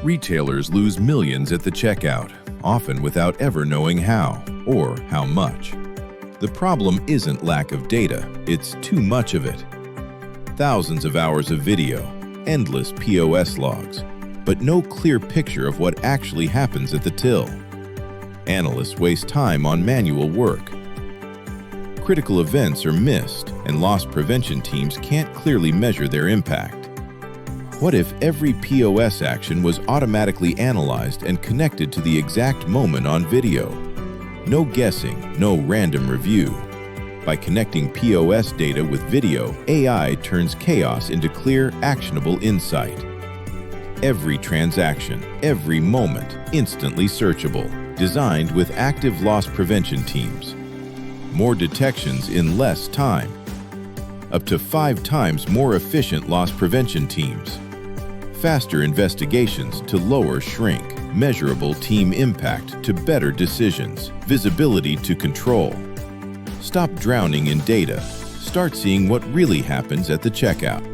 Retailers lose millions at the checkout, often without ever knowing how or how much. The problem isn't lack of data, it's too much of it. Thousands of hours of video, endless POS logs, but no clear picture of what actually happens at the till. Analysts waste time on manual work. Critical events are missed, and loss prevention teams can't clearly measure their impact. What if every POS action was automatically analyzed and connected to the exact moment on video? No guessing, no random review. By connecting POS data with video, AI turns chaos into clear, actionable insight. Every transaction, every moment, instantly searchable, designed with active loss prevention teams. More detections in less time. Up to 5 times more efficient loss prevention teams. Faster investigations to lower shrink, measurable team impact to better decisions, visibility to control. Stop drowning in data. Start seeing what really happens at the checkout.